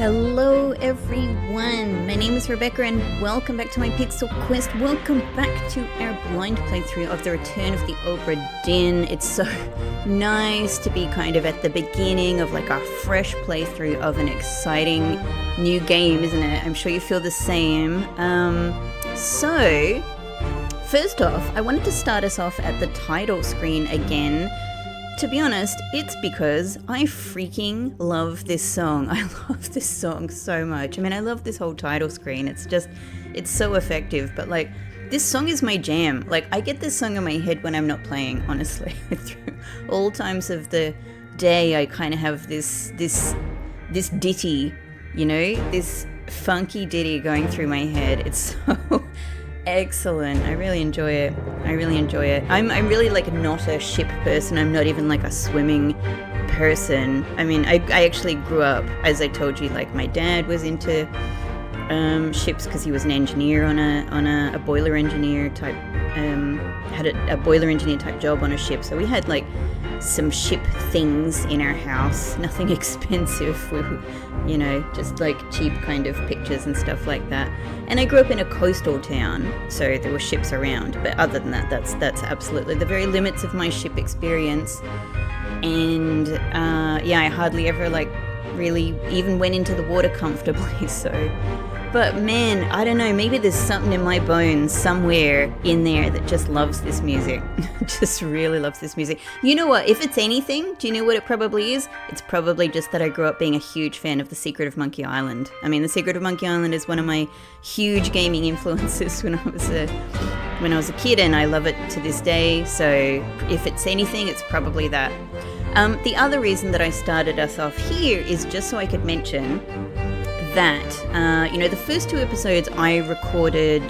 Hello everyone, my name is Rebecca and welcome back to my Pixel Quest. Welcome back to our blind playthrough of The Return of the Obra Dinn. It's so nice to be kind of at the beginning of like a fresh playthrough of an exciting new game, isn't it? I'm sure you feel the same. So, first off, I wanted to start us off at the title screen again. To be honest, it's because I freaking love this song. I love this song so much. I mean, I love this whole title screen. It's so effective. But like, this song is my jam. Like, I get this song in my head when I'm not playing, honestly. Through all times of the day, I kind of have this ditty, you know? This funky ditty going through my head. It's so excellent. I really enjoy it. I'm really like not a ship person. I'm not even like a swimming person. I mean, I actually grew up, as I told you, like my dad was into ships because he was an engineer on a boiler engineer type, had a boiler engineer type job on a ship. So we had like some ship things in our house, nothing expensive, you know, just like cheap kind of pictures and stuff like that. And I grew up in a coastal town, so there were ships around, but other than that, that's absolutely the very limits of my ship experience. And yeah, I hardly ever like really even went into the water comfortably, so. But man, I don't know, maybe there's something in my bones somewhere in there that just loves this music. Just really loves this music. You know what, if it's anything, do you know what it probably is? It's probably just that I grew up being a huge fan of The Secret of Monkey Island. I mean, The Secret of Monkey Island is one of my huge gaming influences when I was a kid, and I love it to this day. So if it's anything, it's probably that. The other reason that I started us off here is just so I could mention that, you know, the first two episodes I recorded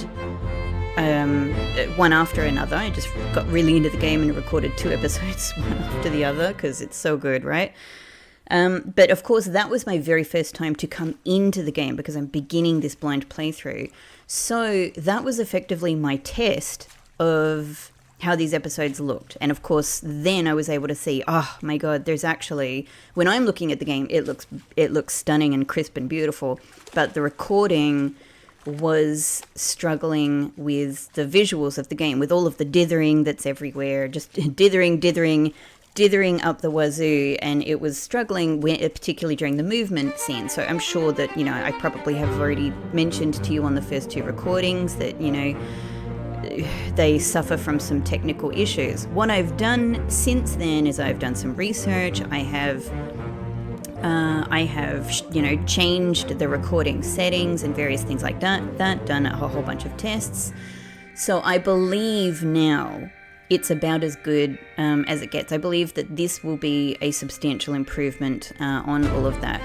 one after another. I just got really into the game and recorded two episodes one after the other because it's so good, right? But of course, that was my very first time to come into the game because I'm beginning this blind playthrough. So that was effectively my test of how these episodes looked. And of course, then I was able to see, oh my God, there's actually, when I'm looking at the game, it looks stunning and crisp and beautiful, but the recording was struggling with the visuals of the game, with all of the dithering that's everywhere, just dithering up the wazoo, and it was struggling, particularly during the movement scene. So I'm sure that, you know, I probably have already mentioned to you on the first two recordings that, you know, they suffer from some technical issues. What I've done since then is I've done some research. I have, you know, changed the recording settings and various things like that, done a whole bunch of tests. So I believe now it's about as good as it gets. I believe that this will be a substantial improvement on all of that.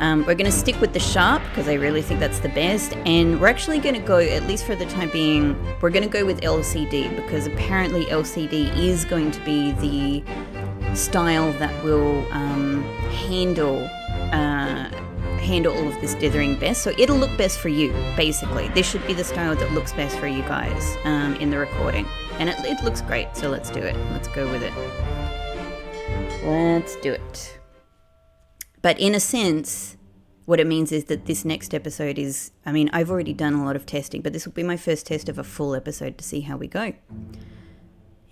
We're going to stick with the sharp because I really think that's the best, and we're actually going to go, at least for the time being, we're going to go with LCD because apparently LCD is going to be the style that will handle all of this dithering best. So it'll look best for you, basically. This should be the style that looks best for you guys in the recording. And it looks great, so let's do it. Let's go with it. Let's do it. But in a sense, what it means is that this next episode is, I mean, I've already done a lot of testing, but this will be my first test of a full episode to see how we go.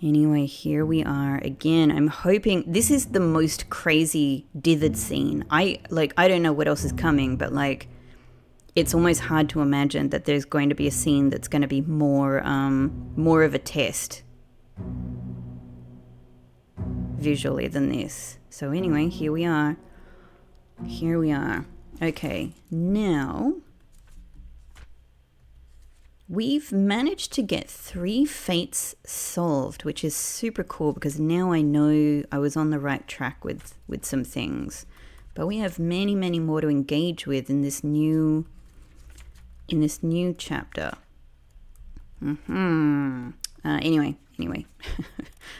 Anyway, here we are again. I'm hoping this is the most crazy dithered scene. I don't know what else is coming, but like, it's almost hard to imagine that there's going to be a scene that's going to be more of a test visually than this. So anyway, here we are. Okay, now we've managed to get 3 fates solved, which is super cool because now I know I was on the right track with some things. But we have many, many more to engage with in this new chapter. Anyway.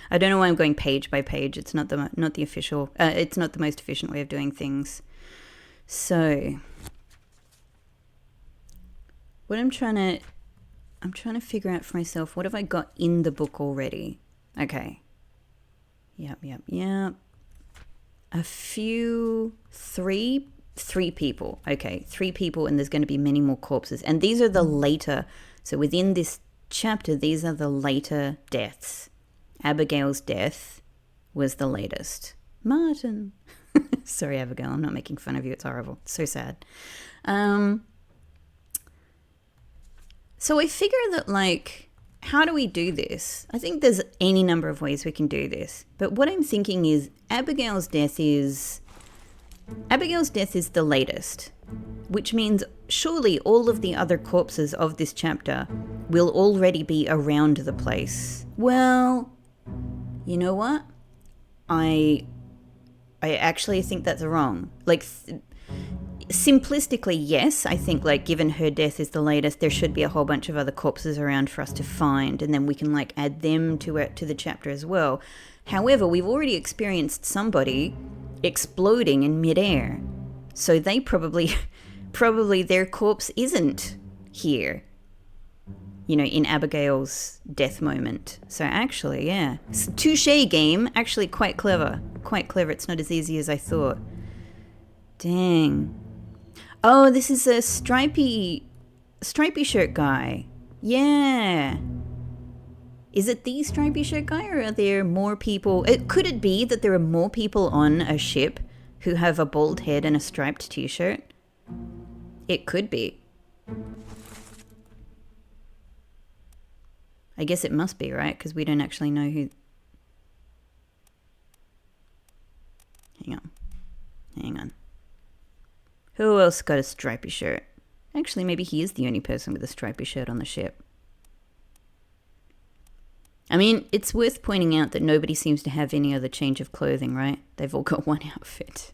I don't know why I'm going page by page. It's not the official. It's not the most efficient way of doing things. So, what I'm trying to figure out for myself. What have I got in the book already? Okay. Yep. A few, 3 3 people. Okay, 3 people, and there's going to be many more corpses. And these are the later. So within this chapter, these are the later deaths. Abigail's death was the latest. Martin. Sorry, Abigail, I'm not making fun of you. It's horrible. It's so sad. So I figure that, like, how do we do this? I think there's any number of ways we can do this. But what I'm thinking is Abigail's death is the latest, which means surely all of the other corpses of this chapter will already be around the place. Well, you know what? I actually think that's wrong. Like, simplistically, yes, I think, like, given her death is the latest, there should be a whole bunch of other corpses around for us to find, and then we can, like, add them to the chapter as well. However, we've already experienced somebody exploding in midair, so they probably their corpse isn't here, you know, in Abigail's death moment. So actually, yeah, touche game, actually quite clever. It's not as easy as I thought. Dang. Oh, this is a stripy shirt guy. Yeah. Is it the stripy shirt guy, or are there more people? Could it be that there are more people on a ship who have a bald head and a striped t-shirt? It could be. I guess it must be, right? Because we don't actually know who... Hang on. Who else got a stripy shirt? Actually, maybe he is the only person with a stripy shirt on the ship. I mean, it's worth pointing out that nobody seems to have any other change of clothing, right? They've all got one outfit.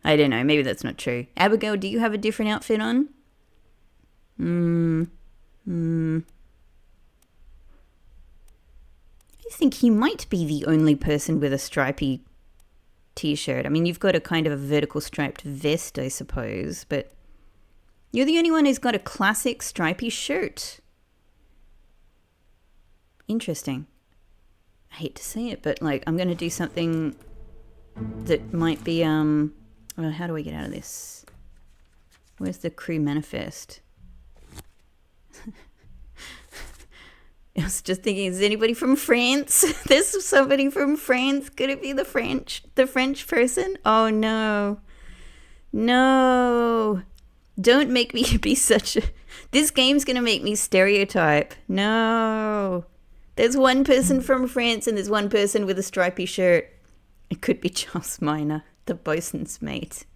I don't know, maybe that's not true. Abigail, do you have a different outfit on? I think he might be the only person with a stripy t-shirt. I mean, you've got a kind of a vertical striped vest, I suppose, but you're the only one who's got a classic stripy shirt. Interesting. I hate to say it, but, like, I'm going to do something that might be, well, how do I get out of this? Where's the crew manifest? I was just thinking, is anybody from France? There's somebody from France. Could it be the French person? Oh, no. No. Don't make me be such a... This game's going to make me stereotype. No. There's one person from France and there's one person with a stripy shirt. It could be Charles Minor, the bosun's mate.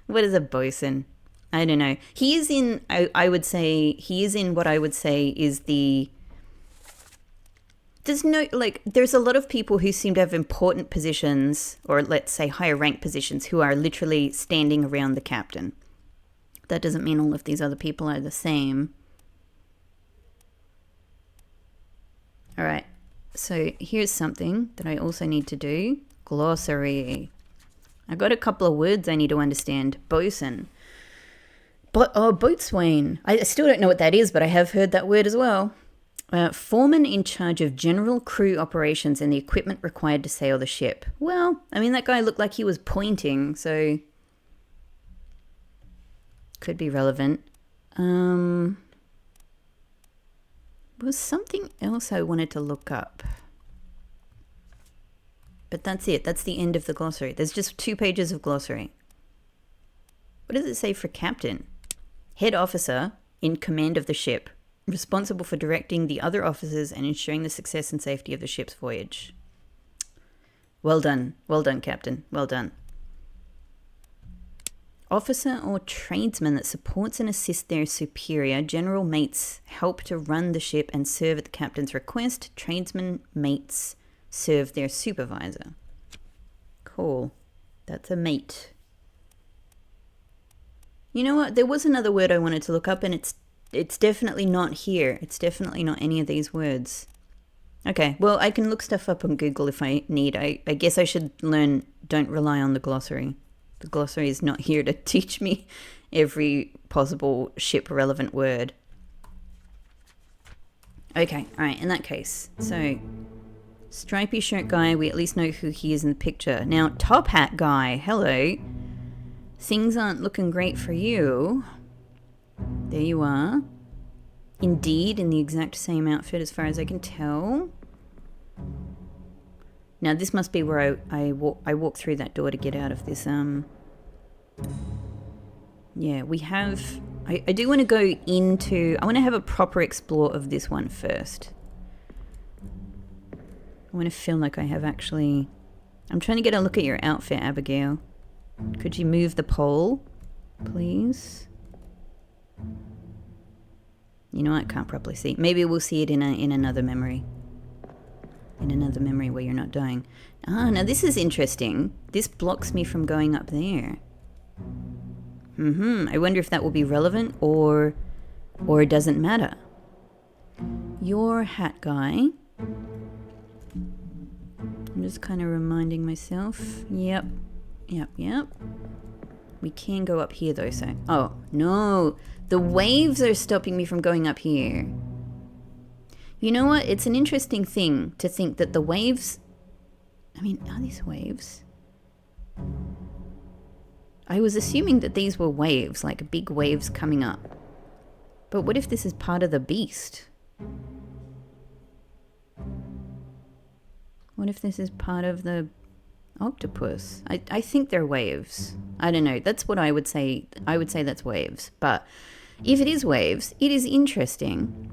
What is a bosun? I don't know. He is in, I would say, he is in what I would say is the... There's no, like, there's a lot of people who seem to have important positions, or let's say higher rank positions, who are literally standing around the captain. That doesn't mean all of these other people are the same. All right, so here's something that I also need to do. Glossary. I got a couple of words I need to understand. Bosun. Boatswain. I still don't know what that is, but I have heard that word as well. Foreman in charge of general crew operations and the equipment required to sail the ship. Well, I mean, that guy looked like he was pointing, so could be relevant. Was something else I wanted to look up. But that's it. That's the end of the glossary. There's just 2 pages of glossary. What does it say for captain? Head officer in command of the ship, responsible for directing the other officers and ensuring the success and safety of the ship's voyage. Well done. Well done, Captain. Well done. Officer or tradesman that supports and assists their superior. General mates help to run the ship and serve at the captain's request. Tradesman mates serve their supervisor. Cool. That's a mate. You know what? There was another word I wanted to look up, and it's definitely not here. It's definitely not any of these words. Okay, well, I can look stuff up on Google if I need. I guess I should learn, don't rely on the glossary. The glossary is not here to teach me every possible ship-relevant word. Okay, all right, in that case. So, stripy shirt guy, we at least know who he is in the picture. Now, top hat guy, hello. Things aren't looking great for you. There you are. Indeed, in the exact same outfit as far as I can tell. Now this must be where I walk through that door to get out of this. Yeah, we have... I do want to go into... I want to have a proper explore of this one first. I want to feel like I have actually... I'm trying to get a look at your outfit, Abigail. Could you move the pole, please? You know what? I can't properly see. Maybe we'll see it in another memory. In another memory where you're not dying. Ah, now this is interesting. This blocks me from going up there. I wonder if that will be relevant or it doesn't matter. Your hat guy. I'm just kind of reminding myself. Yep. We can go up here though, so... Oh, no. The waves are stopping me from going up here. You know what? It's an interesting thing to think that the waves... I mean, are these waves? I was assuming that these were waves, like big waves coming up. But what if this is part of the beast? What if this is part of the octopus? I think they're waves. I don't know. That's what I would say. I would say that's waves. But if it is waves, it is interesting.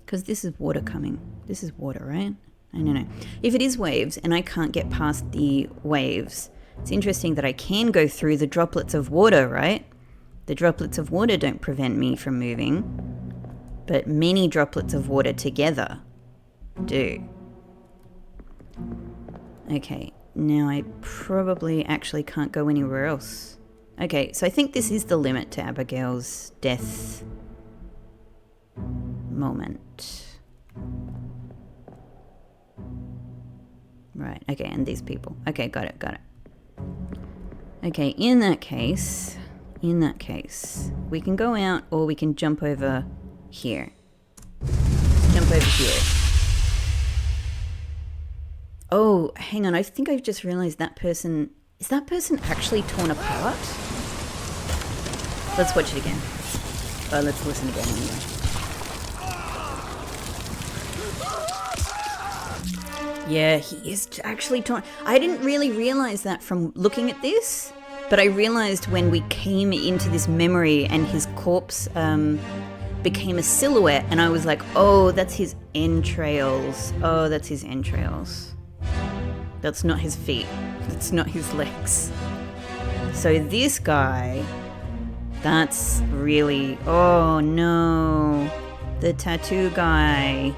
Because this is water coming. This is water, right? I don't know. If it is waves and I can't get past the waves... It's interesting that I can go through the droplets of water, right? The droplets of water don't prevent me from moving, but many droplets of water together do. Okay, now I probably actually can't go anywhere else. Okay, so I think this is the limit to Abigail's death moment. Right, okay, and these people. Okay, got it. Okay, in that case, we can go out or we can jump over here. Jump over here. Oh, hang on, I think I've just realized that person... Is that person actually torn apart? Let's watch it again. Let's listen again anyway. Yeah, he is actually torn. I didn't really realize that from looking at this, but I realized when we came into this memory and his corpse became a silhouette, and I was like, oh, that's his entrails. Oh, that's his entrails. That's not his feet. That's not his legs. So this guy, that's really... Oh, no. The tattoo guy...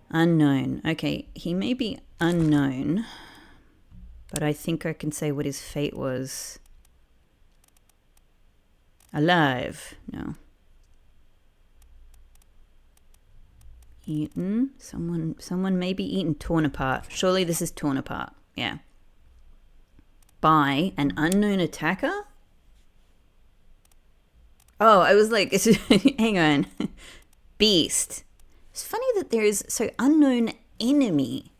Unknown. Okay, he may be unknown, but I think I can say what his fate was. Alive. No. Eaten. Someone may be eaten. Torn apart. Surely this is torn apart. Yeah. By an unknown attacker? Oh, I was like, hang on. Beast. It's funny that there is so unknown enemy.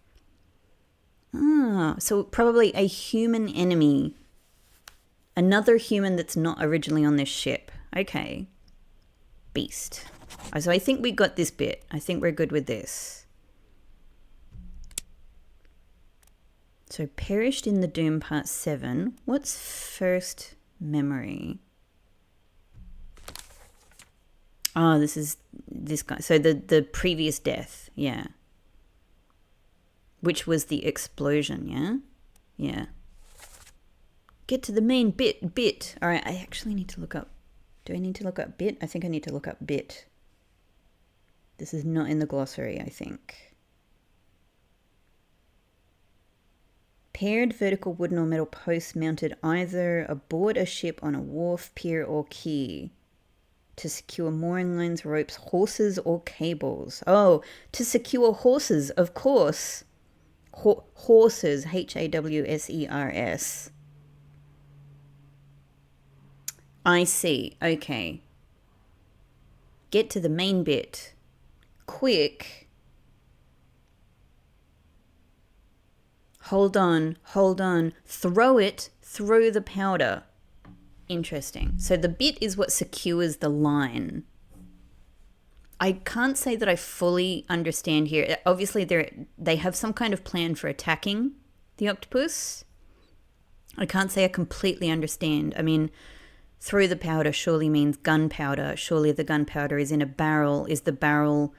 Ah, so probably a human enemy. Another human that's not originally on this ship. Okay. Beast. So I think we got this bit. I think we're good with this. So perished in the Doom Part 7. What's first memory? Oh, this is this guy. So the previous death, yeah. Which was the explosion, yeah? Yeah. Get to the main bit. All right, I actually need to look up. Do I need to look up bit? I think I need to look up bit. This is not in the glossary, I think. Paired vertical wooden or metal posts mounted either aboard a ship on a wharf, pier, or quay. To secure mooring lines, ropes, horses, or cables. Oh, to secure horses, of course. Horses, Hawsers. I see, okay. Get to the main bit. Quick. Hold on, hold on. Throw it through the powder. Interesting. So the bit is what secures the line. I can't say that I fully understand here. Obviously, they have some kind of plan for attacking the octopus. I can't say I completely understand. I mean, through the powder surely means gunpowder. Surely the gunpowder is in a barrel. Is the barrel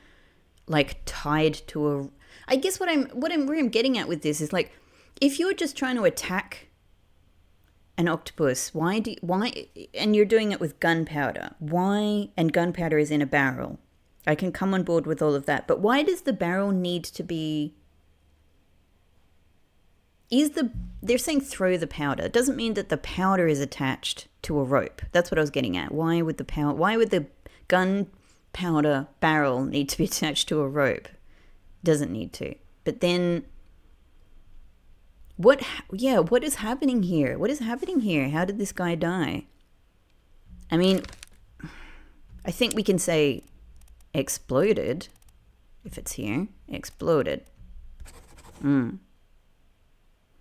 like tied to a... I guess where I'm getting at with this is like, if you're just trying to attack an octopus, why, and you're doing it with gunpowder, why, and gunpowder is in a barrel. I can come on board with all of that, but why does the barrel need to be... They're saying throw the powder. It doesn't mean that the powder is attached to a rope. That's what I was getting at. Why would the gunpowder barrel need to be attached to a rope? Doesn't need to. But then what is happening here? What is happening here? How did this guy die? I mean, I think we can say exploded if it's here. Exploded.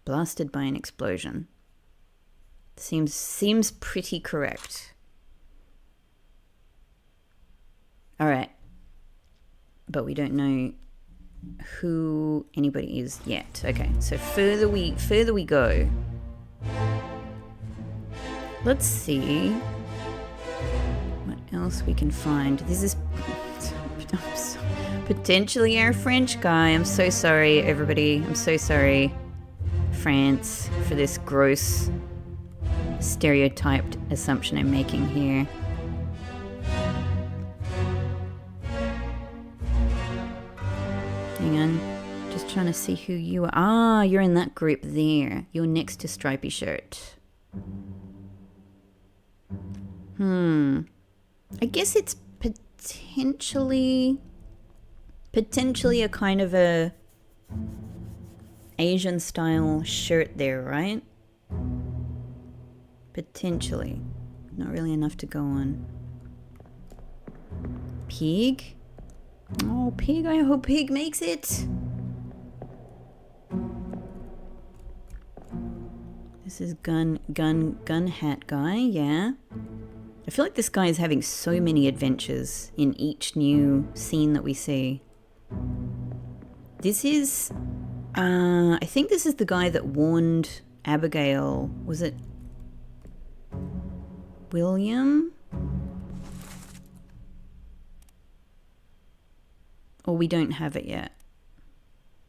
Blasted by an explosion. Seems pretty correct. All right. But we don't know who anybody is yet. Okay, so further we go. Let's see what else we can find. This is potentially our French guy. I'm so sorry, everybody. I'm so sorry, France, for this gross stereotyped assumption I'm making here. Hang on, just trying to see who you are. Ah, you're in that group there. You're next to Stripy Shirt. I guess it's potentially a kind of a Asian style shirt there, right? Potentially. Not really enough to go on. Pig? Oh, Pig, I hope Pig makes it. This is gun hat guy, yeah. I feel like this guy is having so many adventures in each new scene that we see. This is, I think this is the guy that warned Abigail. Was it William? Or we don't have it yet.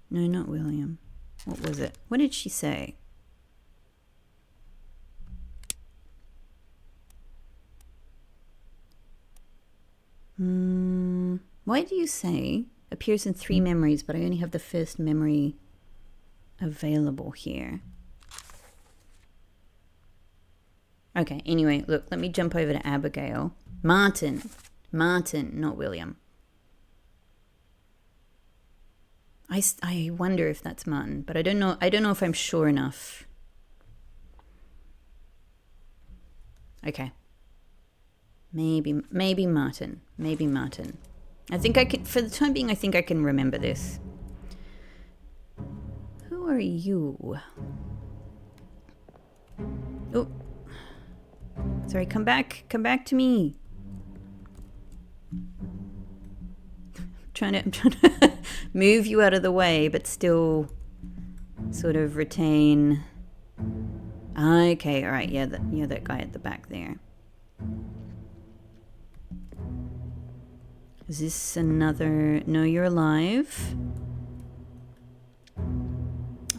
No, not William. What was it? What did she say? Why do you say appears in 3 memories, but I only have the first memory available here? Okay, anyway, look, let me jump over to Abigail. Martin, not William. I wonder if that's Martin, but I don't know if I'm sure enough. Okay. Maybe Martin. I think I can, for the time being, I think I can remember this. Who are you? Oh. Sorry, come back to me. I'm trying to move you out of the way, but still sort of retain. Okay, all right, yeah, that guy at the back there. Is this another? No, you're alive.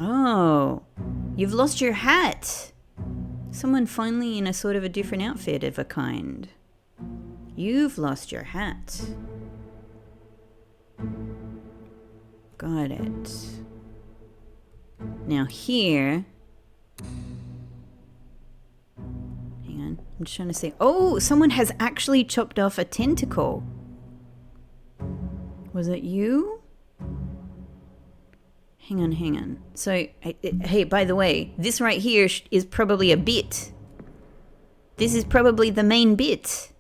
Oh, you've lost your hat. Someone finally in a sort of a different outfit of a kind. You've lost your hat. Got it. Now here. Hang on. I'm just trying to say. Oh, someone has actually chopped off a tentacle. Was it you? Hang on. So, hey, by the way, this right here is probably a bit. This is probably the main bit.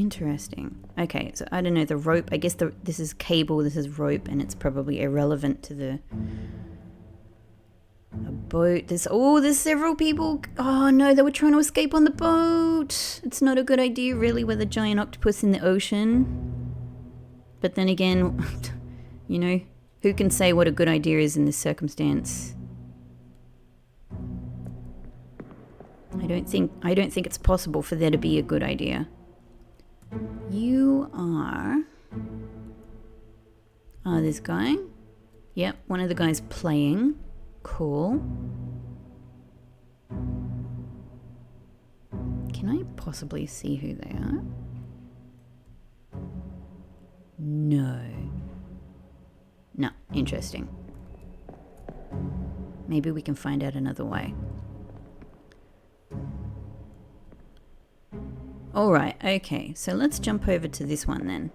Interesting. Okay, so I don't know, the rope, I guess this is cable, this is rope, and it's probably irrelevant to the a boat. There's several people. Oh no, they were trying to escape on the boat. It's not a good idea really with a giant octopus in the ocean. But then again, you know, who can say what a good idea is in this circumstance? I don't think it's possible for there to be a good idea. You are... this guy? Yep, one of the guys playing. Cool. Can I possibly see who they are? No. No, interesting. Maybe we can find out another way. Alright, okay, so let's jump over to this one then.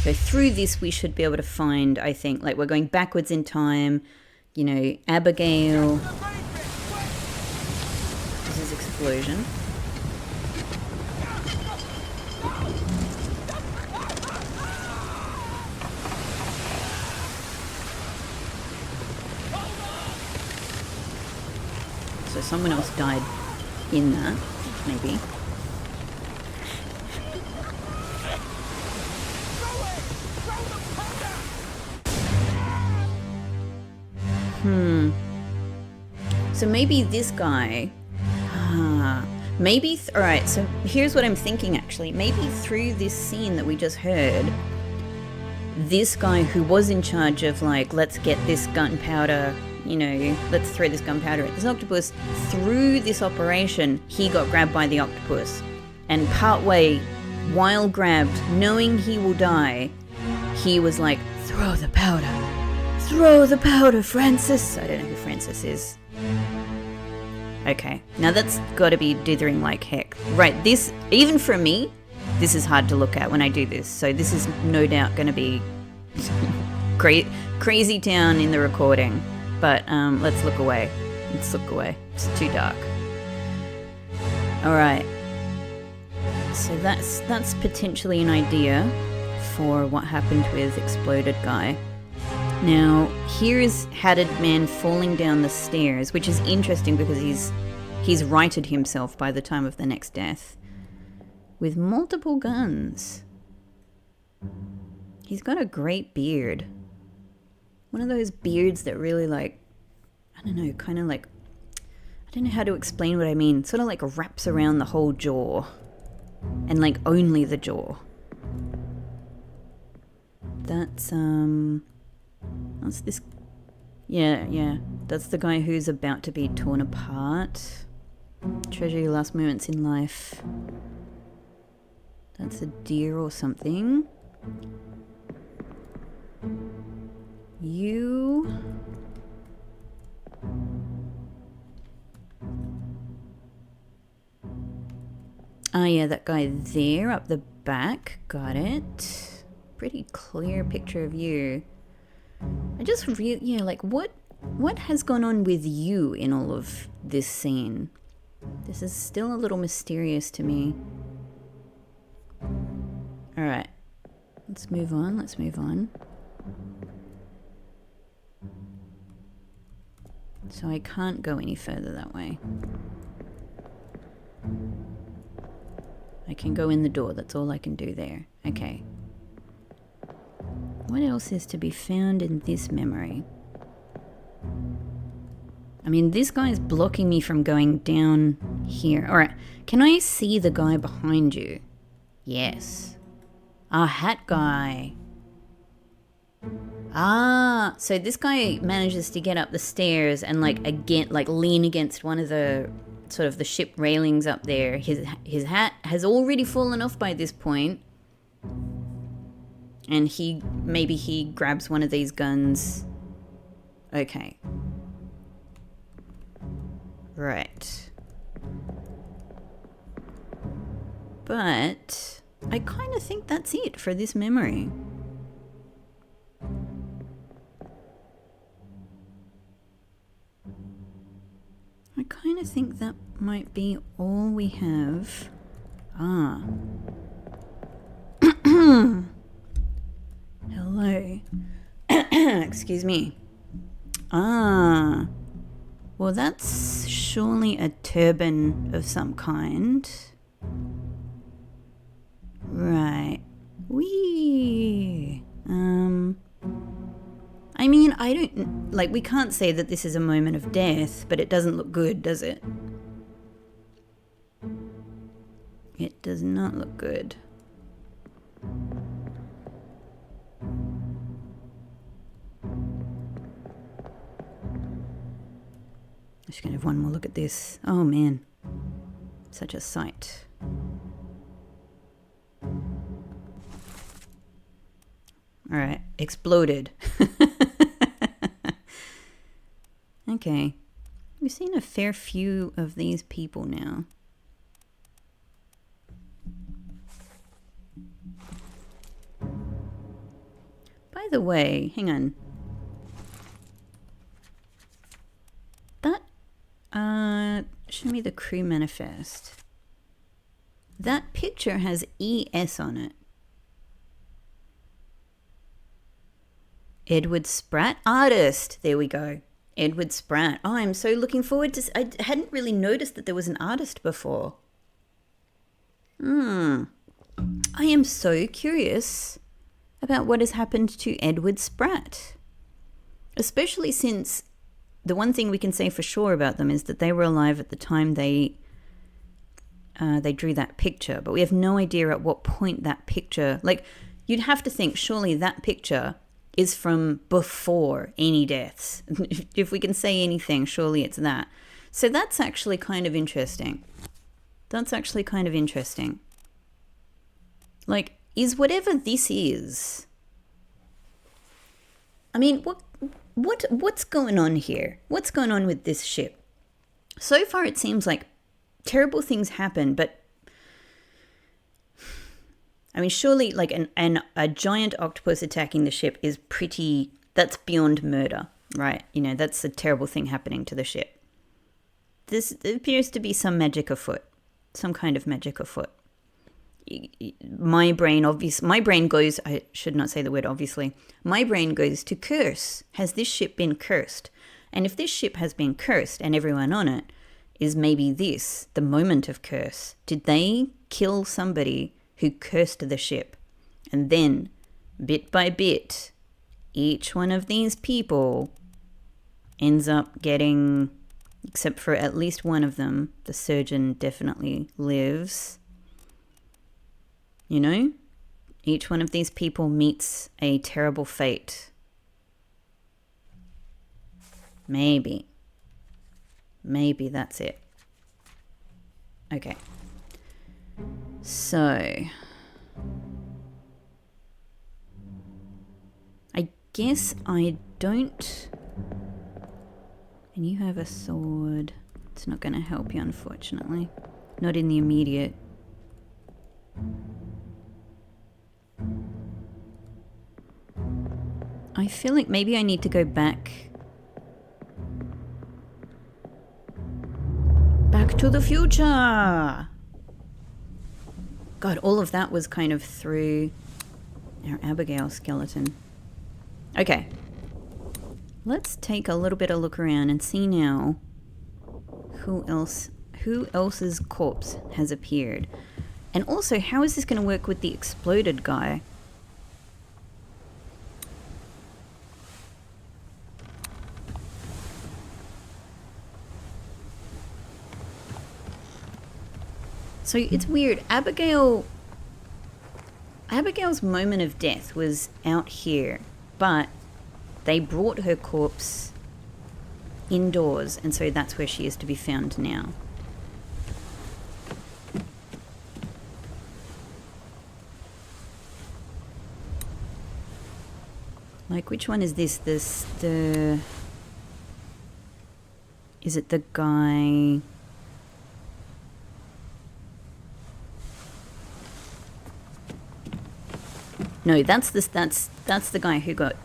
So through this we should be able to find, I think, like we're going backwards in time, you know, Abigail. This is explosion. So someone else died in that, maybe. So maybe this guy... maybe... Alright, so here's what I'm thinking actually. Maybe through this scene that we just heard, this guy who was in charge of like, let's get this gunpowder... You know, let's throw this gunpowder at this octopus. Through this operation, he got grabbed by the octopus. And partway, while grabbed, knowing he will die, he was like, throw the powder. Throw the powder, Francis. I don't know who Francis is. Okay, now that's gotta be dithering like heck. Right, this, even for me, this is hard to look at when I do this. So this is no doubt gonna be crazy town in the recording. But let's look away. Let's look away. It's too dark. Alright. So that's potentially an idea for what happened with Exploded Guy. Now, here is Hatted Man falling down the stairs, which is interesting because he's righted himself by the time of the next death. With multiple guns. He's got a great beard. One of those beards that really like, I don't know, kind of like, I don't know how to explain what I mean. Sort of like wraps around the whole jaw. And like only the jaw. That's this, yeah. That's the guy who's about to be torn apart. Treasure your last moments in life. That's a deer or something. You... Oh yeah, that guy there up the back. Got it. Pretty clear picture of you. I just yeah, like what has gone on with you in all of this scene? This is still a little mysterious to me. Alright. Let's move on. So I can't go any further that way. I can go in the door, that's all I can do there. Okay. What else is to be found in this memory? I mean, this guy's blocking me from going down here. Alright, can I see the guy behind you? Yes. Ah, hat guy. Ah, so this guy manages to get up the stairs and like lean against one of the sort of the ship railings up there. His hat has already fallen off by this point. And maybe he grabs one of these guns. Okay. Right. But I kind of think that's it for this memory. I kind of think that might be all we have. Ah. Hello. Excuse me. Ah. Well, that's surely a turban of some kind. Right. Wee. I mean, I don't... Like, we can't say that this is a moment of death, but it doesn't look good, does it? It does not look good. Just gonna have one more look at this. Oh man, such a sight. All right, exploded. Okay, we've seen a fair few of these people now. By the way, hang on. That, show me the crew manifest. That picture has ES on it. Edward Spratt, artist. There we go. Edward Spratt. Oh, I'm so looking forward to... I hadn't really noticed that there was an artist before. I am so curious about what has happened to Edward Spratt. Especially since the one thing we can say for sure about them is that they were alive at the time they drew that picture. But we have no idea at what point that picture... Like, you'd have to think, surely that picture is from before any deaths. If we can say anything, surely it's that. So that's actually kind of interesting. That's actually kind of interesting. Like, is whatever this is... I mean, what's going on here? What's going on with this ship? So far it seems like terrible things happen, but... I mean, surely, like, a giant octopus attacking the ship is pretty... That's beyond murder, right? You know, that's a terrible thing happening to the ship. This appears to be some magic afoot. Some kind of magic afoot. My brain goes... I should not say the word obviously. My brain goes to curse. Has this ship been cursed? And if this ship has been cursed and everyone on it, is maybe this the moment of curse? Did they kill somebody who cursed the ship? And then, bit by bit, each one of these people ends up getting, except for at least one of them, the surgeon definitely lives. You know? Each one of these people meets a terrible fate. Maybe. Maybe that's it. Okay. So, I guess I don't... And you have a sword. It's not going to help you, unfortunately. Not in the immediate. I feel like maybe I need to go back. Back to the future! God, all of that was kind of through our Abigail skeleton. Okay. Let's take a little bit of look around and see now who else's corpse has appeared. And also, how is this going to work with the exploded guy? So it's weird. Abigail's moment of death was out here, but they brought her corpse indoors, and so that's where she is to be found now. Like, which one is this? Is it the guy... No, that's the guy who got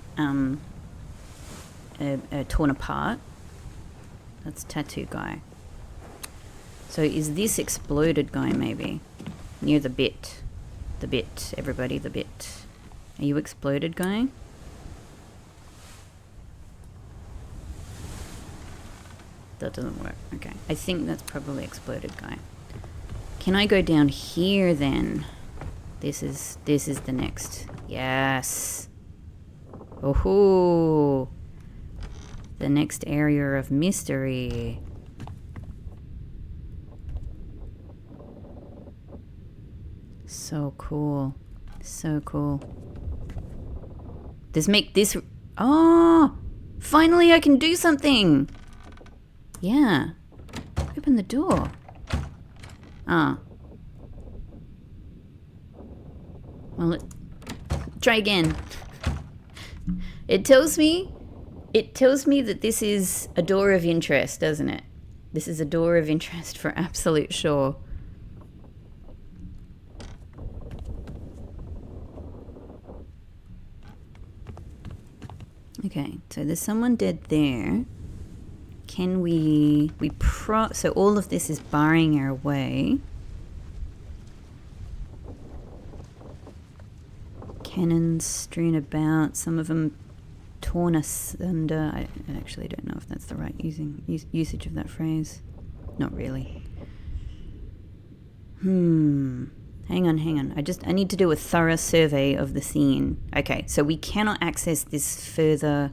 torn apart. That's tattoo guy. So is this exploded guy maybe? Near the bit. The bit, everybody, the bit. Are you exploded guy? That doesn't work. Okay. I think that's probably exploded guy. Can I go down here then? This is the next. Yes. Oh, the next area of mystery. So cool. So cool. Oh, finally I can do something. Yeah. Open the door. Ah. Well, try again. It tells me that this is a door of interest, doesn't it? This is a door of interest for absolute sure. Okay, so there's someone dead there. Can so all of this is barring our way. Cannons strewn about, some of them torn asunder. I actually don't know if that's the right usage of that phrase. Not really. Hang on. I need to do a thorough survey of the scene. Okay, so we cannot access this further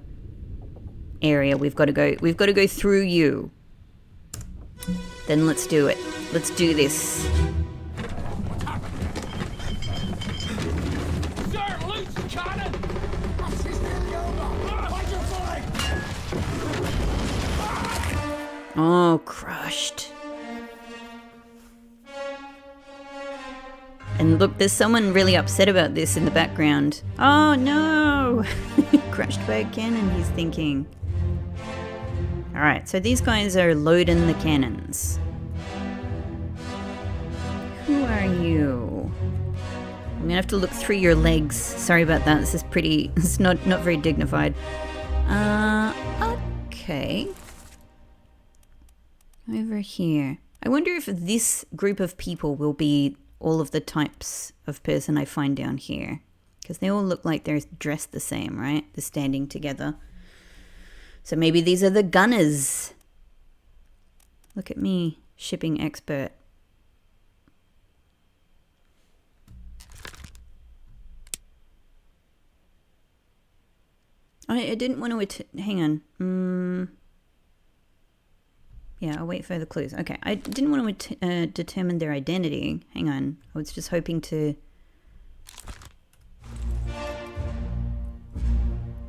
area. We've got to go through you. Then let's do it. Let's do this. Oh, crushed. And look, there's someone really upset about this in the background. Oh no! Crushed by a cannon, he's thinking. Alright, so these guys are loading the cannons. Who are you? I'm gonna have to look through your legs. Sorry about that, it's not very dignified. Okay. Over here. I wonder if this group of people will be all of the types of person I find down here. Because they all look like they're dressed the same, right? They're standing together. So maybe these are the gunners. Look at me, shipping expert. I didn't want to... hang on. Yeah, I'll wait for the clues. Okay, I didn't want to determine their identity. Hang on. I was just hoping to...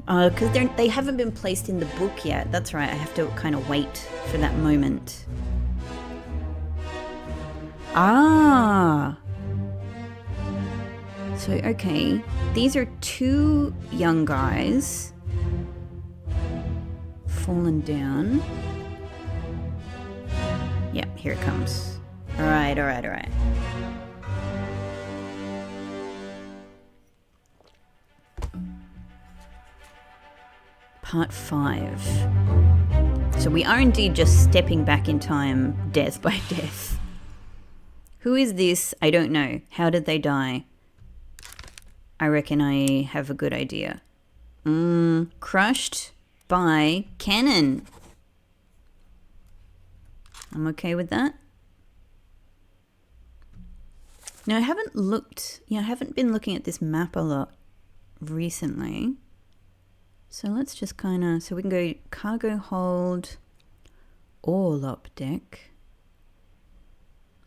because they haven't been placed in the book yet. That's right, I have to kind of wait for that moment. Ah! So, okay. These are two young guys. Fallen down. Yep, here it comes. Alright. Part 5. So we are indeed just stepping back in time, death by death. Who is this? I don't know. How did they die? I reckon I have a good idea. Crushed by cannon. I'm okay with that. Now I haven't been looking at this map a lot recently. So let's just so we can go cargo hold, all up deck.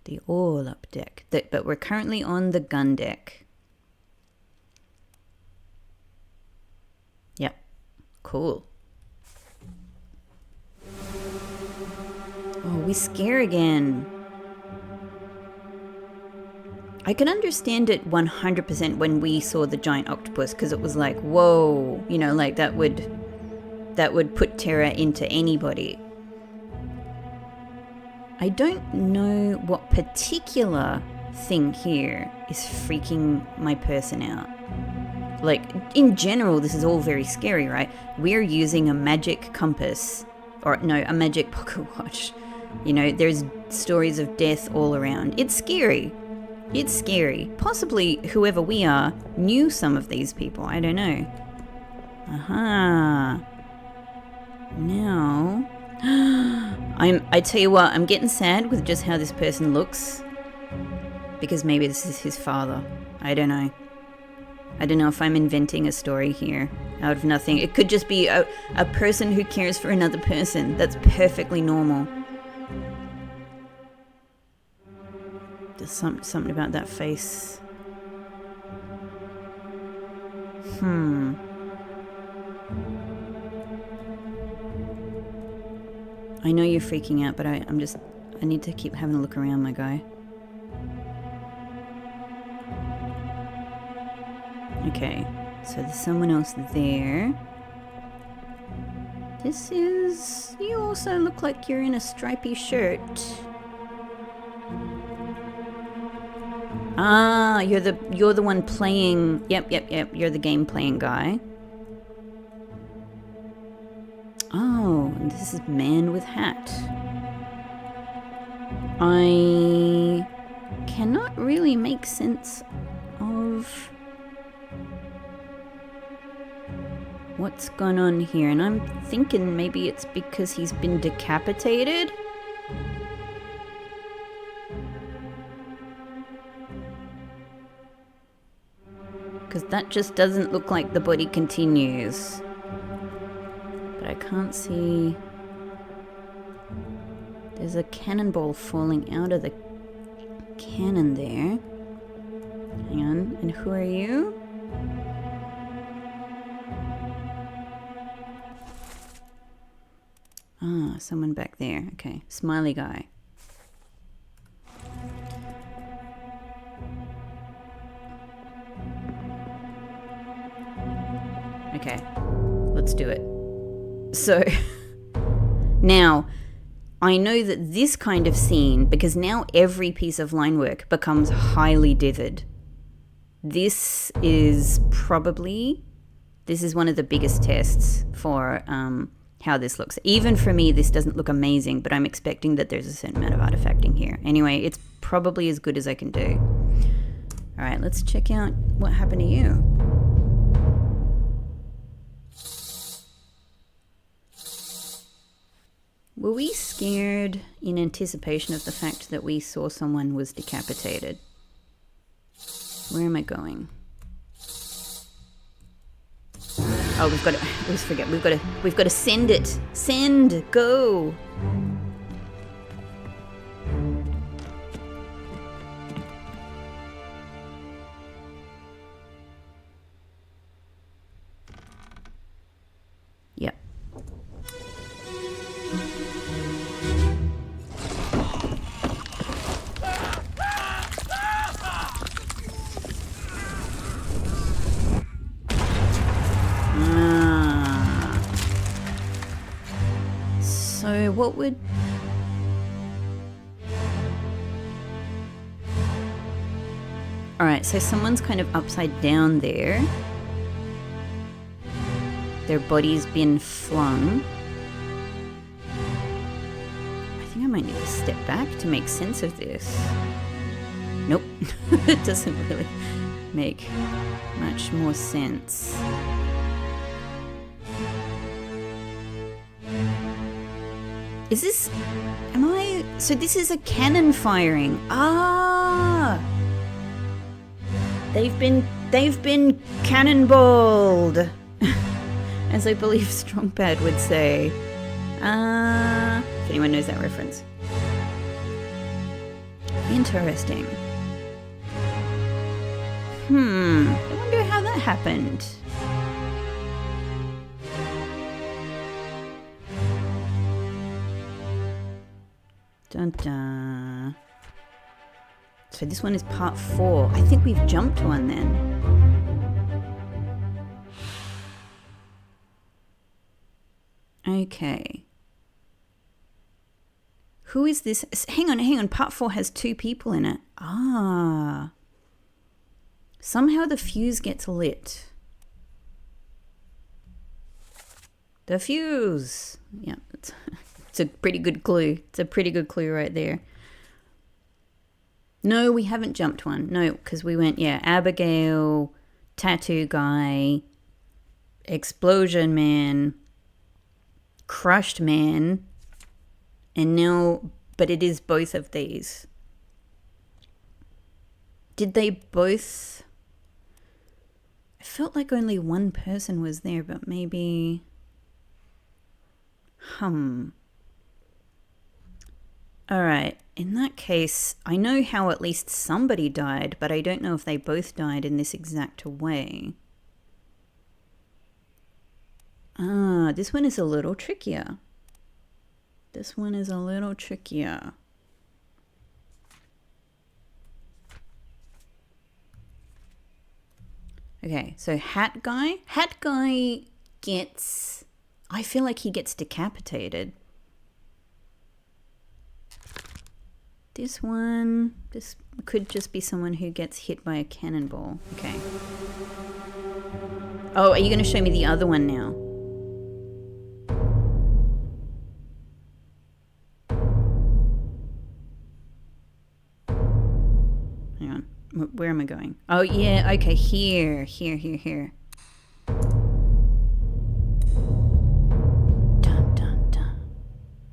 The all up deck. But we're currently on the gun deck. Yep. Cool. Oh, we scare again. I can understand it 100% when we saw the giant octopus, because it was like, whoa, you know, like that would put terror into anybody. I don't know what particular thing here is freaking my person out. Like, in general, this is all very scary, right? We're using a magic compass, or no, a magic pocket watch. You know, there's stories of death all around. It's scary. It's scary. Possibly whoever we are knew some of these people. I don't know. Aha. Now... I tell you what, I'm getting sad with just how this person looks. Because maybe this is his father. I don't know. I don't know if I'm inventing a story here out of nothing. It could just be a person who cares for another person. That's perfectly normal. There's something about that face. I know you're freaking out, but I need to keep having a look around, my guy. Okay, so there's someone else there. You also look like you're in a stripy shirt. Ah, you're the one playing. Yep. You're the game playing guy. Oh, this is man with hat. I cannot really make sense of what's gone on here, and I'm thinking maybe it's because he's been decapitated. Because that just doesn't look like the body continues. But I can't see... There's a cannonball falling out of the cannon there. Hang on, and who are you? Ah, someone back there. Okay, smiley guy. Okay, let's do it. So, now, I know that this kind of scene, because now every piece of line work becomes highly dithered. This is one of the biggest tests for how this looks. Even for me, this doesn't look amazing, but I'm expecting that there's a certain amount of artifacting here. Anyway, it's probably as good as I can do. All right, let's check out what happened to you. Were we scared in anticipation of the fact that we saw someone was decapitated? Where am I going? Oh, we've got to, I always forget, we've got to send it. Send, go. Yep. So what would... Alright, so someone's kind of upside down there. Their body's been flung. I think I might need to step back to make sense of this. Nope. It doesn't really make much more sense. Is this... So this is a cannon firing. Ah! They've been cannonballed, as I believe Strongpad would say. If anyone knows that reference. Interesting. I wonder how that happened. Dun dun. So this one is part 4. I think we've jumped one then. Okay. Who is this? Hang on. Part 4 has 2 people in it. Ah. Somehow the fuse gets lit. The fuse. Yeah, it's a pretty good clue. It's a pretty good clue right there. No, we haven't jumped one. No, because we went, yeah, Abigail, tattoo guy, explosion man, crushed man, and now, but it is both of these. Did they both... I felt like only one person was there, but maybe... Alright, in that case, I know how at least somebody died, but I don't know if they both died in this exact way. Ah, this one is a little trickier. This one is a little trickier. Okay, so Hat Guy. Hat Guy gets... I feel like he gets decapitated. This one... This could just be someone who gets hit by a cannonball. Okay. Oh, are you going to show me the other one now? Hang on. Where am I going? Oh, yeah. Okay, here. Here. Dun, dun, dun.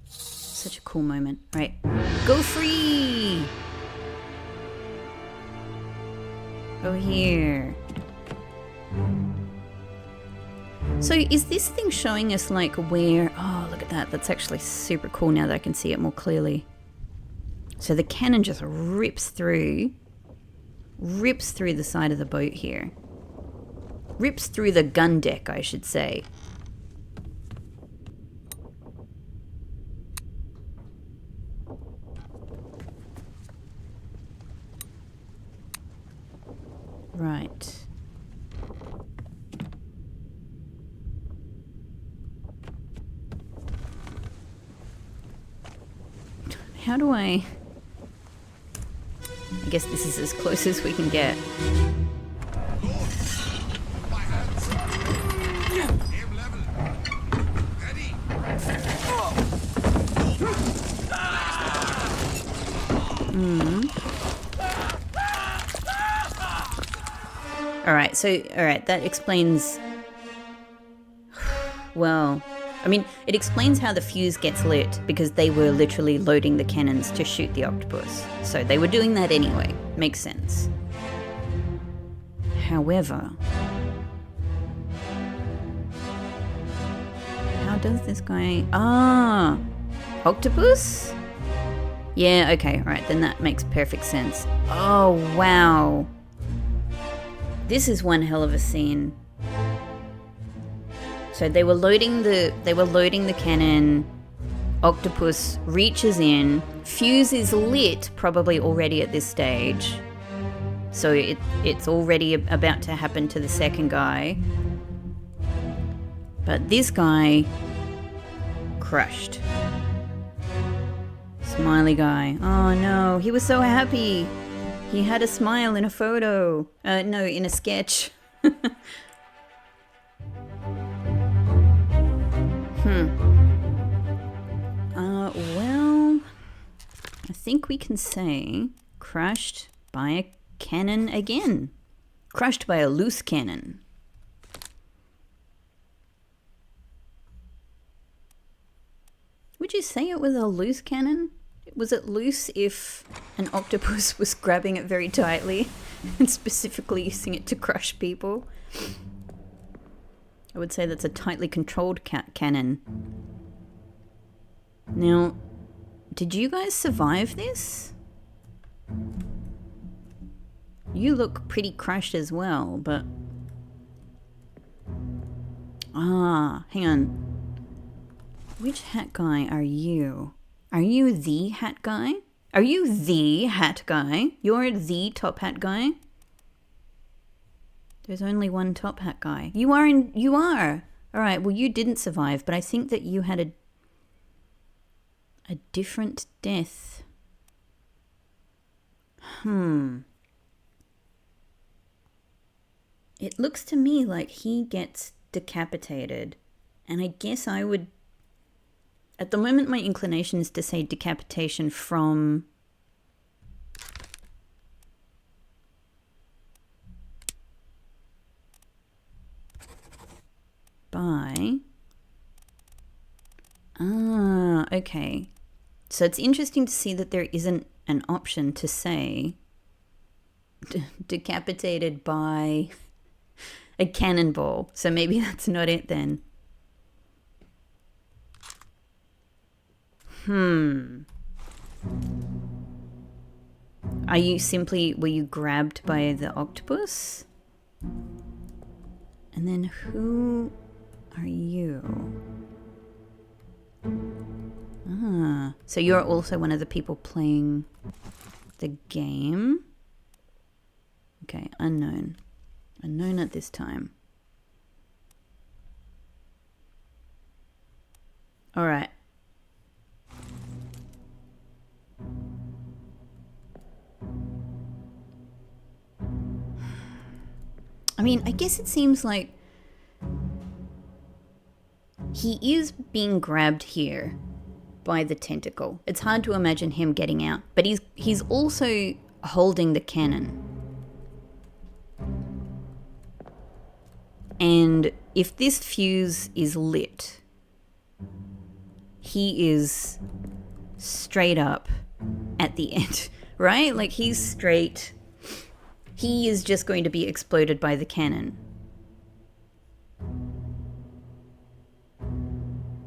Such a cool moment. Right. Go free! Go here. So is this thing showing us like where... Oh, look at that. That's actually super cool now that I can see it more clearly. So the cannon just rips through the side of the boat here. Rips through the gun deck, I should say. Right. How do I guess this is as close as we can get. Alright, that explains... Well, I mean, it explains how the fuse gets lit, because they were literally loading the cannons to shoot the octopus. So they were doing that anyway. Makes sense. However... How does this guy... Ah! Octopus? Yeah, okay, alright, then that makes perfect sense. Oh, wow. This is one hell of a scene. So they were loading the cannon. Octopus reaches in. Fuse is lit probably already at this stage. So it's already about to happen to the second guy. But this guy crushed. Smiley guy. Oh no, he was so happy. He had a smile in a photo. No, in a sketch. Well, I think we can say crushed by a cannon again. Crushed by a loose cannon. Would you say it was a loose cannon? Was it loose if an octopus was grabbing it very tightly and specifically using it to crush people? I would say that's a tightly controlled cannon. Now, did you guys survive this? You look pretty crushed as well, but... Ah, hang on. Which hat guy are you? Are you the hat guy? Are you the hat guy? You're the top hat guy? There's only one top hat guy. You are! Alright, well you didn't survive, but I think that you had a different death. It looks to me like he gets decapitated. And I guess I would... At the moment, my inclination is to say decapitation from okay. So it's interesting to see that there isn't an option to say decapitated by a cannonball. So maybe that's not it then. Were you grabbed by the octopus? And then who are you? So you're also one of the people playing the game? Okay, unknown. Unknown at this time. All right. I mean, I guess it seems like he is being grabbed here by the tentacle. It's hard to imagine him getting out, but he's also holding the cannon. And if this fuse is lit, he is straight up at the end, right? Like he's straight. He is just going to be exploded by the cannon.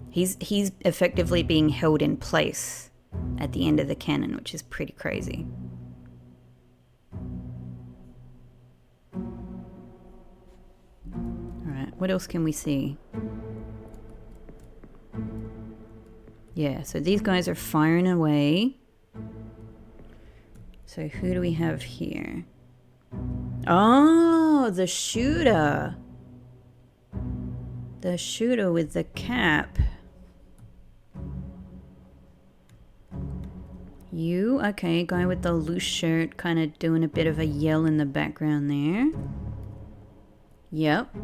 He's effectively being held in place at the end of the cannon, which is pretty crazy. Alright, what else can we see? Yeah, so these guys are firing away. So who do we have here? Oh, the shooter. The shooter with the cap. You? Okay, guy with the loose shirt kind of doing a bit of a yell in the background there. Yep.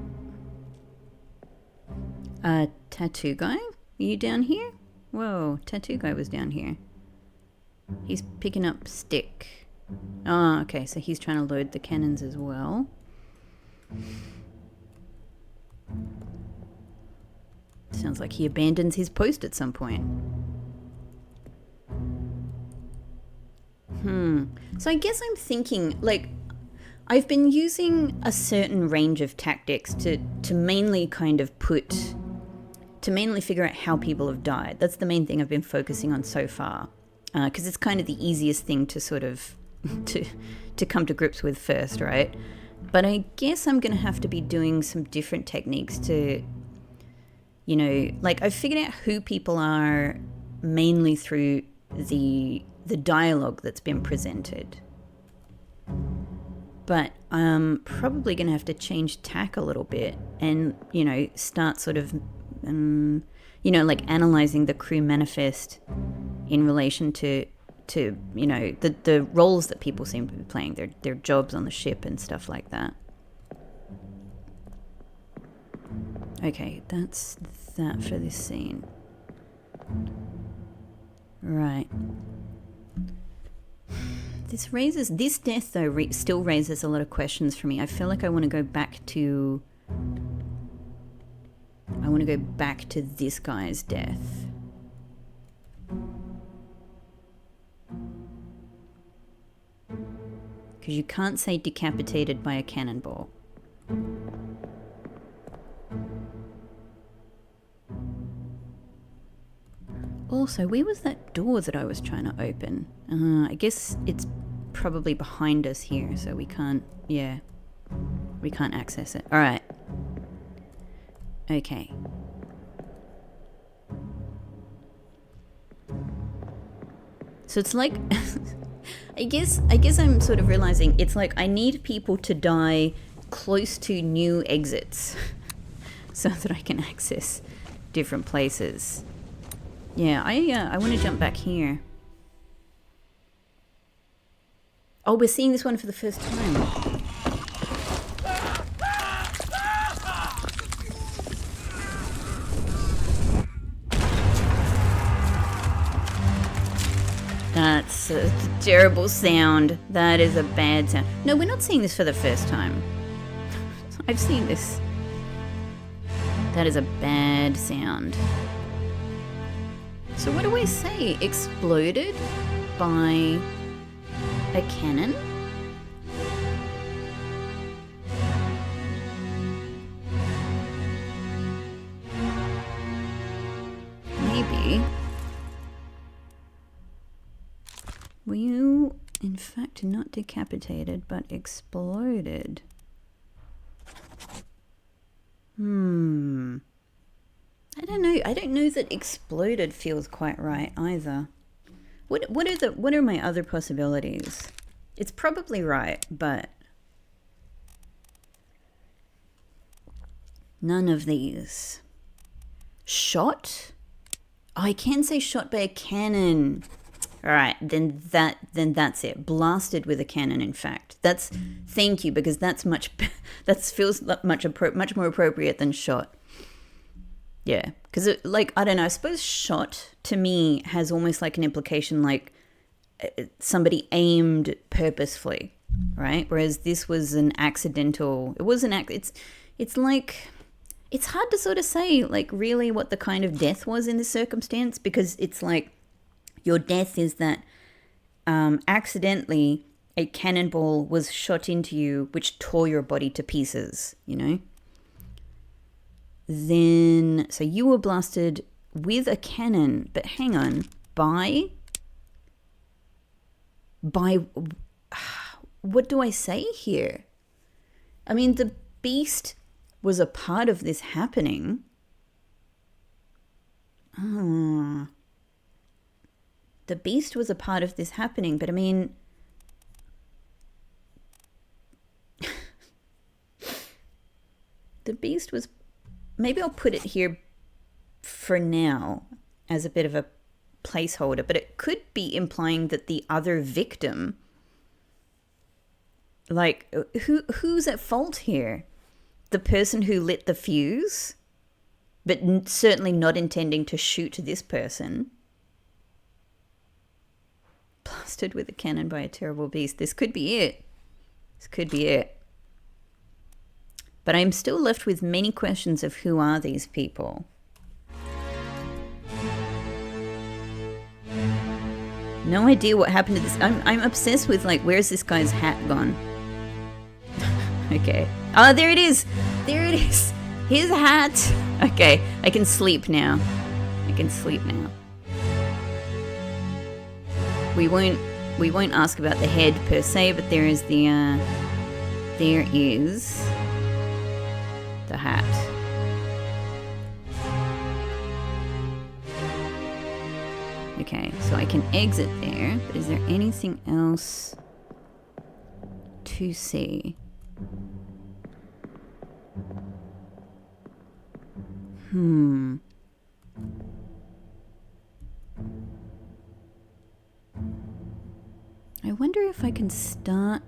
Tattoo guy? Are you down here? Whoa, tattoo guy was down here. He's picking up stick. Oh, okay, so he's trying to load the cannons as well. Sounds like he abandons his post at some point. So I guess I'm thinking, like, I've been using a certain range of tactics to mainly kind of mainly figure out how people have died. That's the main thing I've been focusing on so far. Because it's kind of the easiest thing to sort of, to come to grips with first, right? But I guess I'm going to have to be doing some different techniques to, you know, like I've figured out who people are mainly through the dialogue that's been presented. But I'm probably going to have to change tack a little bit and, you know, start sort of, you know, like analyzing the crew manifest in relation to you know, the roles that people seem to be playing, their jobs on the ship and stuff like that. Okay, that's that for this scene. Right. This death though still raises a lot of questions for me. I feel like I want to go back to this guy's death. Because you can't say decapitated by a cannonball. Also, where was that door that I was trying to open? I guess it's probably behind us here, so we can't, yeah, we can't access it. All right. Okay. So it's like, I guess I'm sort of realizing it's like I need people to die close to new exits so that I can access different places. Yeah, I want to jump back here. Oh, we're seeing this one for the first time. That's a terrible sound. That is a bad sound. No, we're not seeing this for the first time. I've seen this. That is a bad sound. So what do I say? Exploded by a cannon? Maybe. Were you, in fact, not decapitated, but exploded? I don't know. I don't know that exploded feels quite right either. What are my other possibilities? It's probably right, but none of these. Shot? Oh, I can say shot by a cannon. All right, then that's it. Blasted with a cannon. In fact, thank you, because that feels much more appropriate than shot. Yeah, because I don't know. I suppose shot to me has almost like an implication, like somebody aimed purposefully, right? Whereas this was an accidental. It was an act. It's like, it's hard to sort of say like really what the kind of death was in this circumstance, because it's like your death is that accidentally a cannonball was shot into you, which tore your body to pieces, you know? Then, so you were blasted with a cannon, but hang on, by, what do I say here? I mean, the beast was a part of this happening. The beast was a part of this happening, but I mean, the beast was, maybe I'll put it here for now as a bit of a placeholder, but it could be implying that the other victim, like, who's at fault here? The person who lit the fuse, but certainly not intending to shoot this person. Blasted with a cannon by a terrible beast. This could be it. This could be it. But I'm still left with many questions of who are these people. No idea what happened to this. I'm obsessed with, like, where's this guy's hat gone? Okay. Oh, there it is. There it is. His hat. Okay, I can sleep now. I can sleep now. We won't ask about the head per se, but there is the hat. Okay, so I can exit there, but is there anything else to see? I wonder if I can start...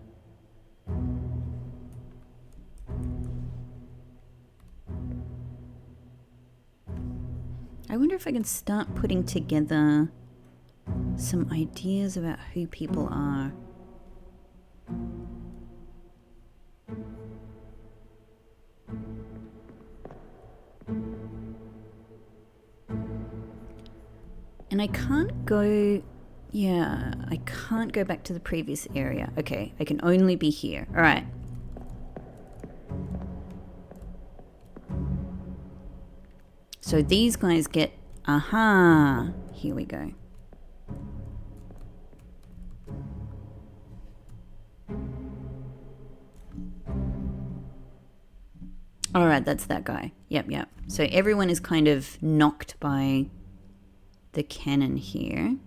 I wonder if I can start putting together some ideas about who people are. And I can't go... Yeah, I can't go back to the previous area. Okay, I can only be here. All right. So these guys get... Aha! Here we go. All right, that's that guy. Yep. So everyone is kind of knocked by the cannon here.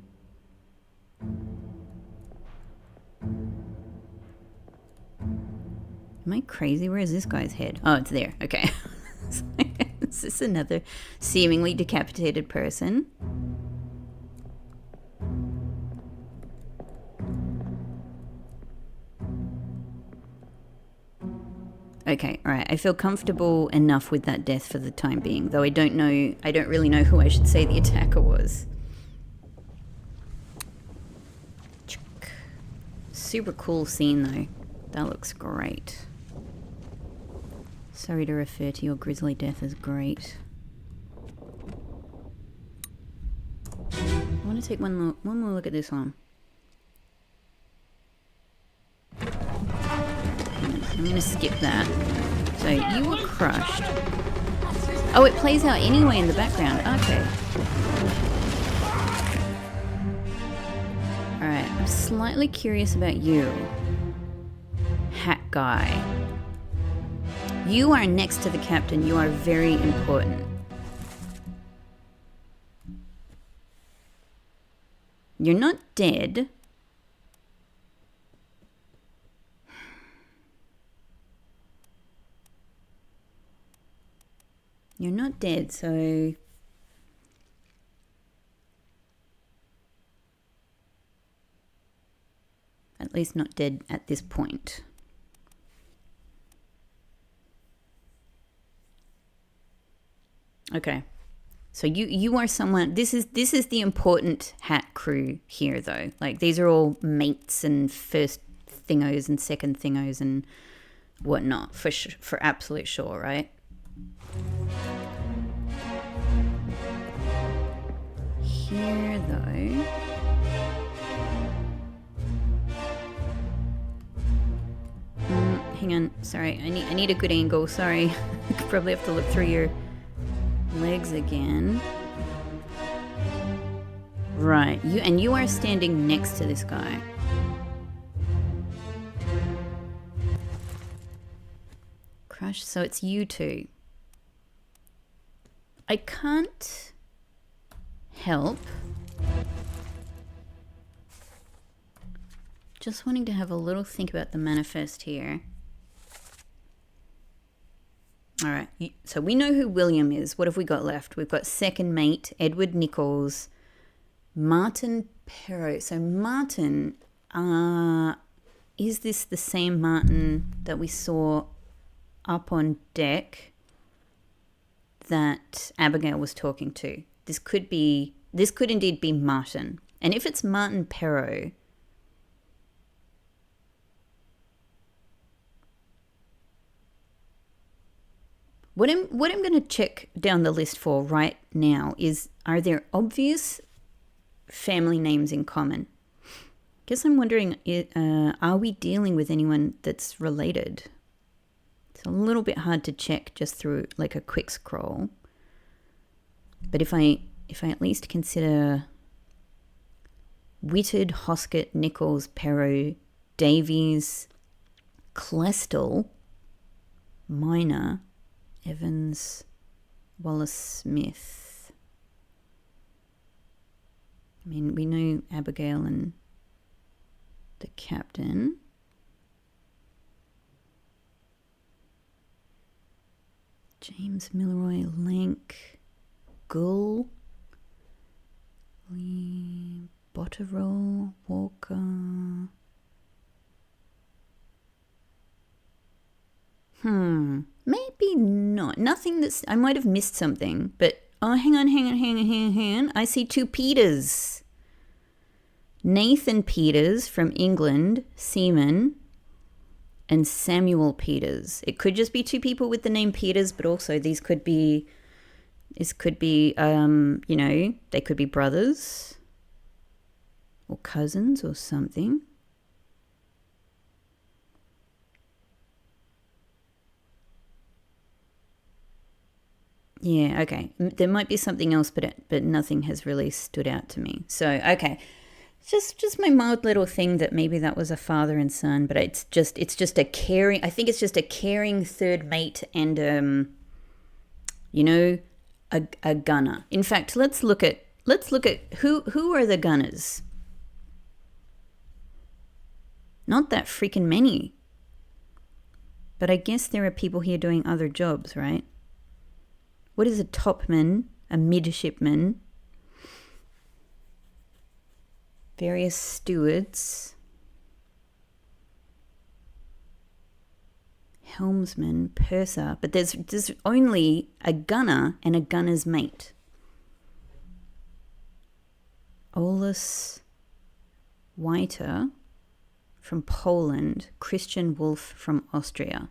Am I crazy? Where is this guy's head? Oh, it's there. Okay. Is this another seemingly decapitated person? Okay, alright. I feel comfortable enough with that death for the time being, though I don't really know who I should say the attacker was. Super cool scene though. That looks great. Sorry to refer to your grisly death as great. want to take one more look at this one. I'm going to skip that. So you were crushed. Oh, it plays out anyway in the background. Okay. Alright, I'm slightly curious about you. Hat guy. You are next to the captain. You are very important. You're not dead. You're not dead, so... At least not dead at this point. Okay. So you are someone... This is the important hat crew here, though. Like, these are all mates and first thingos and second thingos and whatnot. For absolute sure, right? Here, though... hang on. Sorry. I need a good angle. Sorry. I could probably have to look through your legs again. Right. You are standing next to this guy. Crush. So it's you two. I can't help just wanting to have a little think about the manifest here. All right, so we know who William is. What have we got left? We've got second mate, Edward Nichols, Martin Perot. So Martin, is this the same Martin that we saw up on deck that Abigail was talking to? This could indeed be Martin. And if it's Martin Perot, what I'm going to check down the list for right now is, are there obvious family names in common? Guess I'm wondering, are we dealing with anyone that's related? It's a little bit hard to check just through like a quick scroll. But if I at least consider Whitted, Hoskett, Nichols, Perot, Davies, Klestel, Minor, Evans, Wallace-Smith. I mean, we know Abigail and the captain. James Milroy, Lank, Gull, Lee, Botterill, Walker. Maybe not. Nothing that's... I might have missed something, but... Oh, hang on. I see two Peters. Nathan Peters from England, seaman, and Samuel Peters. It could just be two people with the name Peters, but also these could be... This could be, you know, they could be brothers or cousins or something. Yeah, okay. There might be something else, but nothing has really stood out to me. So, okay. Just my mild little thing that maybe that was a father and son, but it's just a caring... I think it's just a caring third mate and, you know... A gunner. In fact, let's look at who are the gunners. Not that freaking many. But I guess there are people here doing other jobs, right? What is a topman, a midshipman, various stewards, helmsman, purser, but there's only a gunner and a gunner's mate. Olus Weiter from Poland, Christian Wolf from Austria.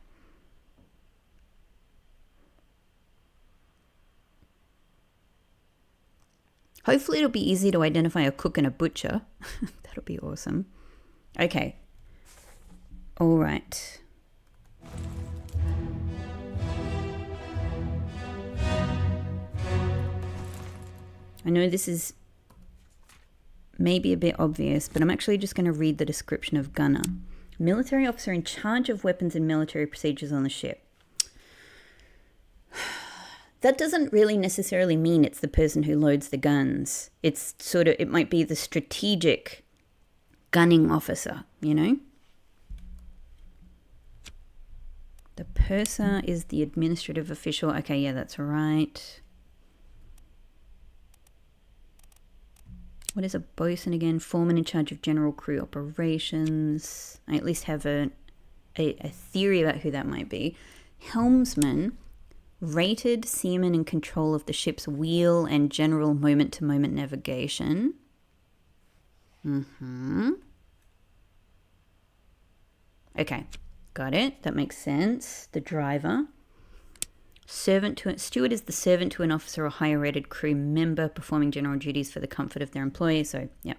Hopefully it'll be easy to identify a cook and a butcher. That'll be awesome. Okay. All right. I know this is maybe a bit obvious, but I'm actually just going to read the description of gunner. Military officer in charge of weapons and military procedures on the ship. That doesn't really necessarily mean it's the person who loads the guns. It's sort of, it might be the strategic gunning officer, you know? The purser is the administrative official. Okay, yeah, that's right. What is a bosun again? Foreman in charge of general crew operations. I at least have a theory about who that might be. Helmsman, rated seaman in control of the ship's wheel and general moment-to-moment navigation. Okay, got it. That makes sense. The driver. Steward is the servant to an officer or higher rated crew member performing general duties for the comfort of their employee. So, yeah.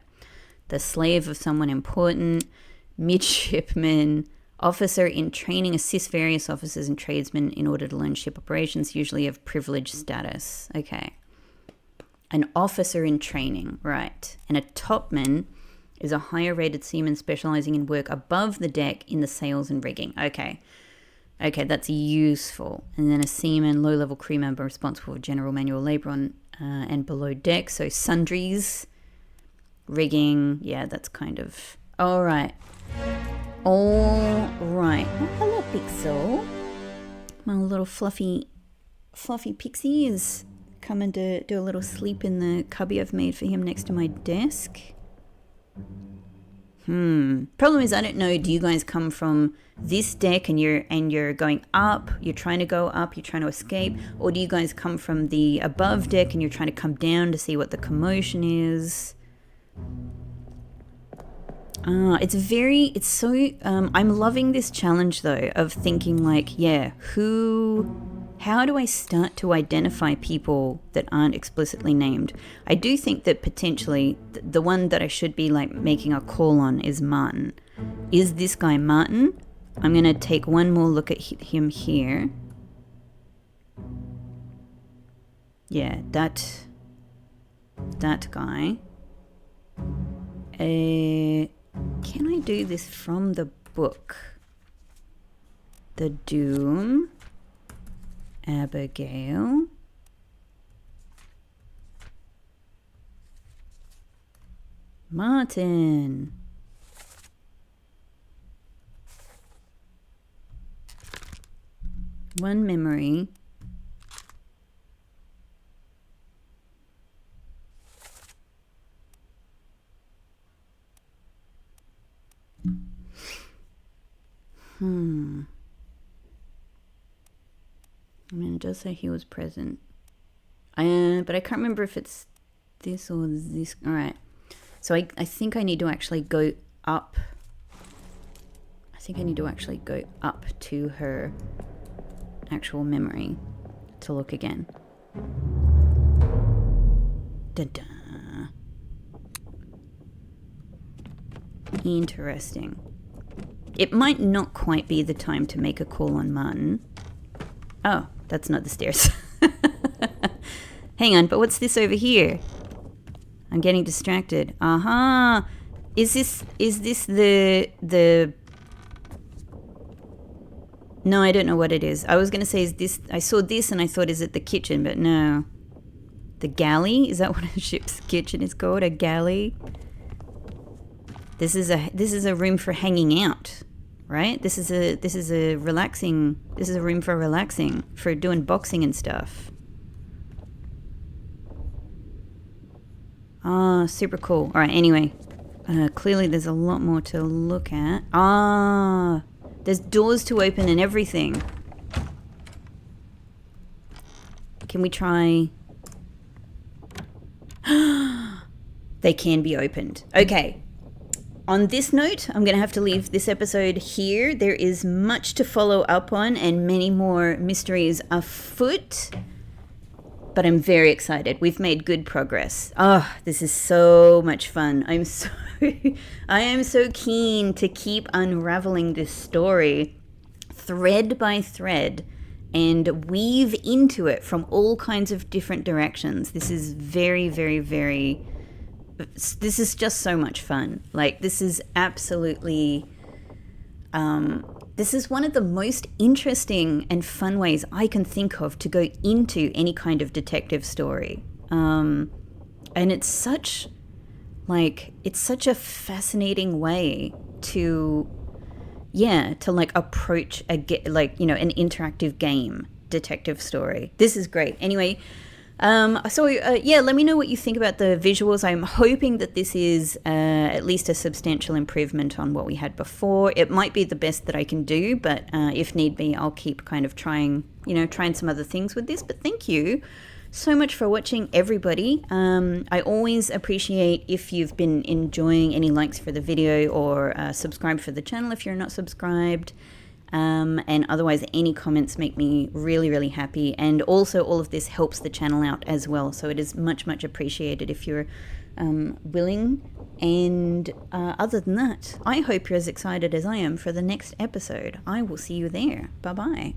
The slave of someone important. Midshipman. Officer in training assists various officers and tradesmen in order to learn ship operations, usually of privileged status. Okay. An officer in training, right. And a topman is a higher rated seaman specializing in work above the deck in the sails and rigging. Okay. Okay, that's useful. And then a seaman, low-level crew member responsible for general manual labor on and below deck. So sundries, rigging. Yeah, that's kind of... All right. All right. Oh, hello, Pixel. My little fluffy pixie is coming to do a little sleep in the cubby I've made for him next to my desk. Problem is, I don't know, do you guys come from this deck and you're going up, you're trying to go up, you're trying to escape, or do you guys come from the above deck and you're trying to come down to see what the commotion is? I'm loving this challenge though of thinking like, yeah, how do I start to identify people that aren't explicitly named? I do think that potentially the one that I should be like making a call on is Martin. Is this guy Martin? I'm going to take one more look at him here. Yeah, that guy. Can I do this from the book? The Doom. Abigail. Martin. One memory. I mean, it does say he was present. But I can't remember if it's this or this. All right. So I think I need to actually go up. I think I need to actually go up to her actual memory to look again. Da-da. Interesting. It might not quite be the time to make a call on Martin. Oh, that's not the stairs. Hang on, but what's this over here? I'm getting distracted. Aha! Is this the... No, I don't know what it is. I was going to say, is this... I saw this and I thought, is it the kitchen? But no. The galley? Is that what a ship's kitchen is called? A galley? This is a room for hanging out, right? This is a room for relaxing, for doing boxing and stuff. Ah, super cool. All right, anyway. Clearly there's a lot more to look at. Ah, there's doors to open and everything. Can we try... They can be opened. Okay. On this note, I'm going to have to leave this episode here. There is much to follow up on and many more mysteries afoot. but I'm very excited. We've made good progress. Oh, this is so much fun. I am so keen to keep unraveling this story thread by thread and weave into it from all kinds of different directions. This is very, very, very... This is just so much fun. Like, this is absolutely... this is one of the most interesting and fun ways I can think of to go into any kind of detective story. And it's such a fascinating way to approach an interactive game detective story. This is great. Anyway, let me know what you think about the visuals. I'm hoping that this is at least a substantial improvement on what we had before. It might be the best that I can do, but if need be, I'll keep kind of trying some other things with this. But thank you so much for watching, everybody. I always appreciate if you've been enjoying any likes for the video or subscribe for the channel if you're not subscribed. And otherwise, any comments make me really, really happy. And also, all of this helps the channel out as well. So it is much, much appreciated if you're willing. And other than that, I hope you're as excited as I am for the next episode. I will see you there. Bye-bye.